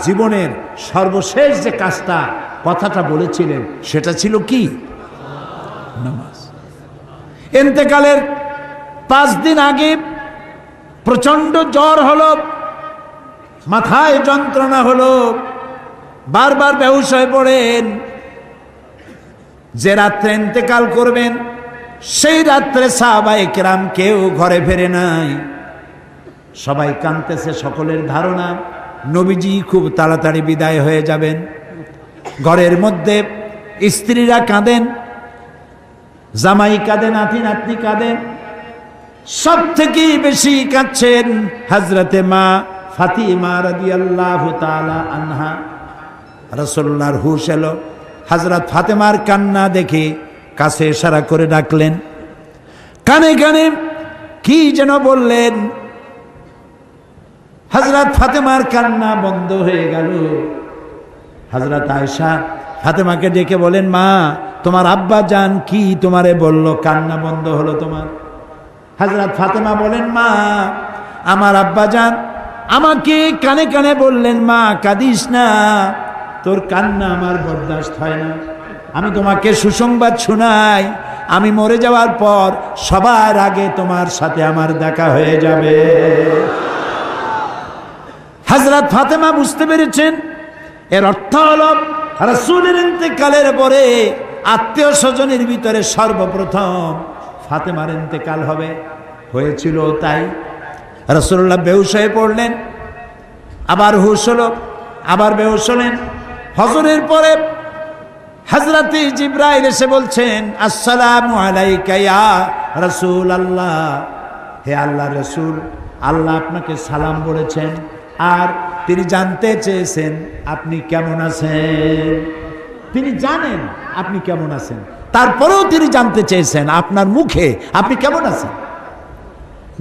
জীবনের সর্বশেষ যে কাজটা কথাটা বলেছিলেন সেটা ছিল কি? নামাজ। ইন্তেকালের 5 দিন আগে প্রচন্ড জ্বর হলো, মাথায় যন্ত্রণা হলো, বারবার বেহুশ হয়ে পড়েন। যে রাত্রে ইন্তেকাল করবেন সেই রাত্রে সাহাবায়ে কেরাম কেউ ঘরে ফেরে নাই, সবাই কাঁদতেছে। সকলের ধারণা নবীজি খুব তাড়াতাড়ি বিদায় হয়ে যাবেন। ঘরের মধ্যে স্ত্রীরা কাঁদেন, জামাই কাঁদে, নাতি নাতনি কাঁদেন। সব থেকে বেশি কাঁদছেন হযরতে মা ফাতিমা রাদিয়াল্লাহু তাআলা আনহা। রাসূলুল্লাহর হুশ এলো, হযরত ফাতেমার কান্না দেখে কাছে ইশারা করে ডাকলেন, কানে কানে কি যেন বললেন। হযরত ফাতেমার কান্না বন্ধ হয়ে গেল। হযরত আয়েশা ফাতেমাকে ডেকে বলেন, মা তোমার আব্বা জান কি তোমারে বলল, কান্না বন্ধ হলো তোমার? হযরত ফাতেমা বলেন, মা আমার আব্বা জান আমাকে কানে কানে বললেন, মা কাঁদিস না, তোর কান্না আমার বরদাস্ত হয় না। আমি তোমাকে সুসংবাদ শোনাই, আমি মরে যাওয়ার পর সবার আগে তোমার সাথে আমার দেখা হয়ে যাবে। হযরত ফাতেমা বুঝতে পেরেছেন এর অর্থ হলো রাসূলের ইন্তেকালের পরে আত্মীয় স্বজনের ভিতরে সর্বপ্রথম ফাতেমার ইন্তেকাল হবে। হয়েছিল তাই। রাসূলুল্লাহ বেহুশ হয়ে পড়লেন, আবার হুশ হলো, আবার বেহুশ হলেন। হজরের পরে হযরত জিবরাইল এসে বলছেন, আসসালামু আলাইকা ইয়া রাসূলুল্লাহ, হে আল্লাহর রাসূল, আল্লাহ আপনাকে সালাম বলেছেন আর তিনি জানতে চেয়েছেন আপনি কেমন আছেন। তিনি জানেন আপনি কেমন আছেন, তারপরেও তিনি জানতে চেয়েছেন আপনার মুখে আপনি কেমন আছেন।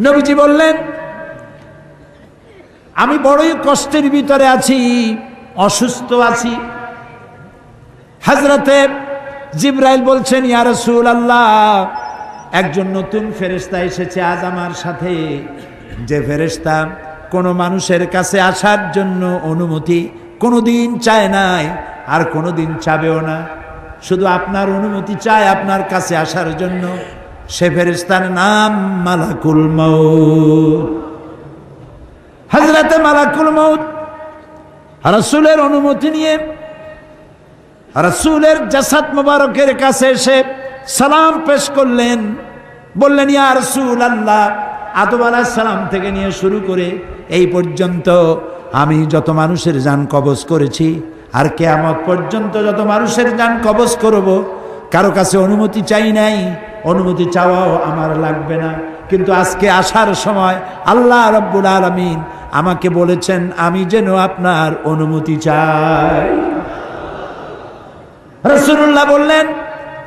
নবীজি বললেন, আমি বড়ই কষ্টের ভিতরে আছি, অসুস্থ আছি। হযরতে জিবরাইল বলছেন, ইয়া রাসূলুল্লাহ, একজন নতুন ফেরেশতা এসেছে আজ আমার সাথে, যে ফেরেশতা কোনো মানুষের কাছে আসার জন্য অনুমতি কোনোদিন চায় নাই আর কোনোদিন চাবেও না, শুধু আপনার অনুমতি চায় আপনার কাছে আসার জন্য। সে ফেরেশতার নাম মালাকুল মউত। হযরতে মালাকুল মউত রাসূলের অনুমতি নিয়ে রাসূলের জাসাদ মুবারকের কাছে এসে সালাম পেশ করলেন। বললেন, ইয়া রাসূলুল্লাহ, আদম আলাইহিস সালাম থেকে নিয়ে শুরু করে এই পর্যন্ত আমি যত মানুষের জান কবজ করেছি আর কিয়ামত পর্যন্ত যত মানুষের জান কবজ করব, কারো কাছে অনুমতি চাই নাই, অনুমতি চাওয়াও আমার লাগবে না। কিন্তু আজকে আসার সময় আল্লাহ রাব্বুল আলামিন আমাকে বলেছেন আমি যেন আপনার অনুমতি চাই। রাসূলুল্লাহ বললেন,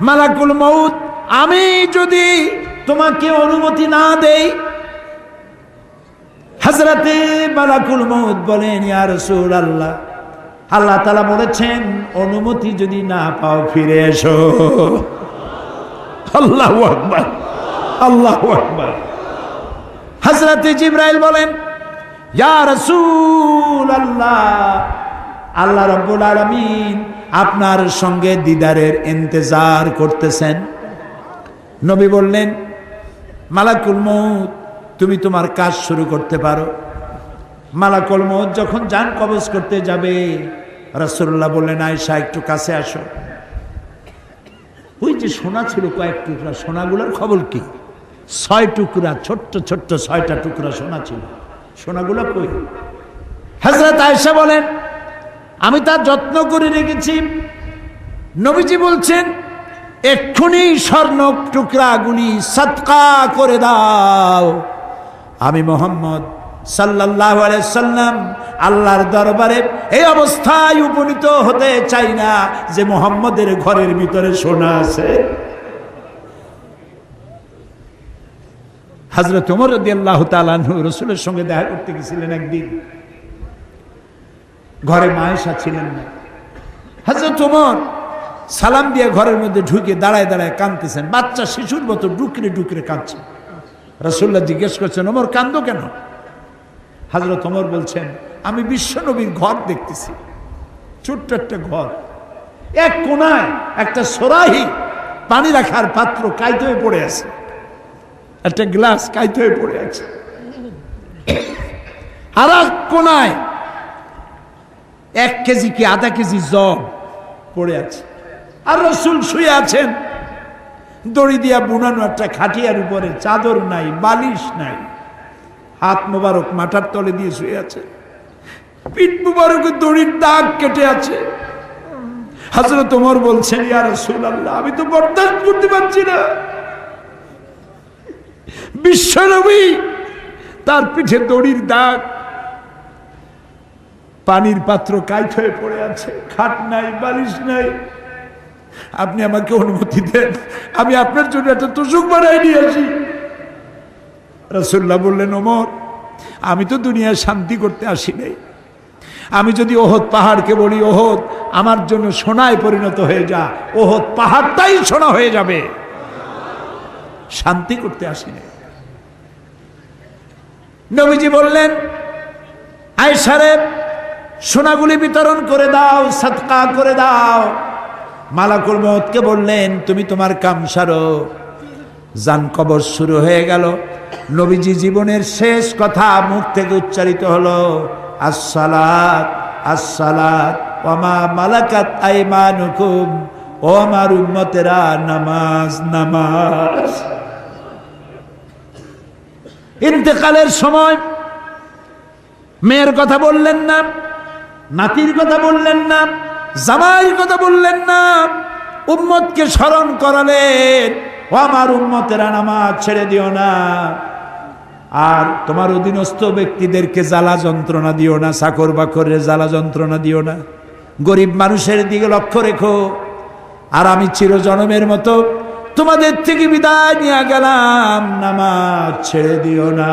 মালাকুল মউত, আমি যদি তোমাকে অনুমতি না দেই? হযরতে মালাকুল মউত বলেন, ইয়া রাসূলুল্লাহ, আল্লাহ তাআলা বলেছেন অনুমতি যদি না পাও ফিরে এসো। আল্লাহু আকবার, আল্লাহু আকবার। হযরতে জিবরাইল বলেন, ইয়া রাসূলুল্লাহ, আল্লাহ রাব্বুল আলামিন আপনার সঙ্গে দিদারের ইন্তজার করতেছেন। নবী বললেন, মালাকুল মউত, তুমি তোমার কাজ শুরু করতে পারো। মালাকুল মউত যখন জান কবজ করতে যাবে, রাসূলুল্লাহ বললেন, আয়েশা একটু কাছে আসো। ওই যে সোনা ছিল কয়েক টুকরা, সোনাগুলোর খবর কি? 6 টুকরা, ছোট্ট ছোট্ট 6টা টুকরা সোনা ছিল, সোনাগুলো কই? হযরত আয়েশা বলেন, আমি তার যত্ন করে রেখেছি। নবীজি বলছেন, এক্ষুনি স্বর্ণ টুকরাগুলি সদকা করে দাও। আমি মুহাম্মদ সাল্লাল্লাহু আলাইহি সাল্লাম আল্লাহর দরবারে এই অবস্থায় উপনীত হতে চাই না যে মুহাম্মদের ঘরের ভিতরে সোনা আছে। হযরত ওমর রাদিয়াল্লাহু তাআলা আনহু রাসূলের সঙ্গে দেখা করতে গেছিলেন একদিন। ঘরে মা আয়েশা ছিলেন না। হযরত ওমর সালাম দিয়ে ঘরের মধ্যে ঢুকে দাঁড়ায় দাঁড়ায় কাঁদতেছেন, বাচ্চা শিশুর মতো ডুকরে ডুকরে কাঁদছে। রাসূলুল্লাহ জিজ্ঞেস করছেন, ওমর কাঁদো কেন? হযরত ওমর বলছেন, আমি বিশ্বনবীর ঘর দেখতেছি, ছোট্ট একটা ঘর, এক কোনায় একটা সরাহি পানি রাখার পাত্র কাইতে হয়ে পড়ে আছে, একটা গ্লাস কাইতে হয়ে পড়ে আছে, আর এক কোনায় 1 কেজি কি আধা কেজি জব পড়ে আছে, আর রাসূল শুয়ে আছেন দড়ি দিয়া বুনানো একটা খাটিয়ার উপরে, চাদর নাই, বালিশ নাই, হাত মোবারক মাথার তলে দিয়ে শুয়ে আছে, পিঠ মোবারকে দড়ির দাগ কেটে আছে। হযরত ওমর বলছেন, ইয়া রাসূলুল্লাহ, আমি তো বরদাস্ত করতে পারছি না। বিশ্বনবী, তার পিঠে দড়ির দাগ, পানির পাত্র কাইত হয়ে পড়ে আছে, খাট নাই, বালিশ নাই, আপনি আমাকে অনুমতি দেন, আমি আপনার জন্য একটা তোষক বানাই নিয়ে আসি। রাসূলুল্লাহ বললেন, ওমর, আমি তো দুনিয়ায় শান্তি করতে আসি নাই। আমি যদি ওহদ পাহাড়কে বলি, ওহদ আমার জন্য সোনায় পরিণত হয়ে যা, ওহদ পাহাড়টাই সোনা হয়ে যাবে। শান্তি করতে আসি নাই। নবীজি বললেন, আয়েশারে সোনাগুলি বিতরণ করে দাও, সাদকা করে দাও। মালাকুল মউতকে বললেন, তুমি তোমার কাম সারো। জান কবর শুরু হয়ে গেল। নবীজি জীবনের শেষ কথা মুখ থেকে উচ্চারিত হলো, আসসালাত আসসালাত ওয়া মা মালাকাত আইমানুকুম, ও আমার উম্মতেরা, নামাজ নামাজ। ইন্তেকালের সময় মেয়ের কথা বললেন না, নাতির কথা বললেন না, জামাইয়ের কথা বললেন না, উম্মতকে স্মরণ করালেন, ও আমার উম্মতেরা, নামাজ ছেড়ে দিও না, আর তোমার অধীনস্থ ব্যক্তিদেরকে জ্বালা যন্ত্রণা দিও না, চাকর বাকরের জ্বালা যন্ত্রণা দিও না, গরিব মানুষের দিকে লক্ষ্য রেখো, আর আমি চিরজনমের মতো তোমাদের থেকে বিদায় নিয়ে গেলাম, নামাজ ছেড়ে দিও না।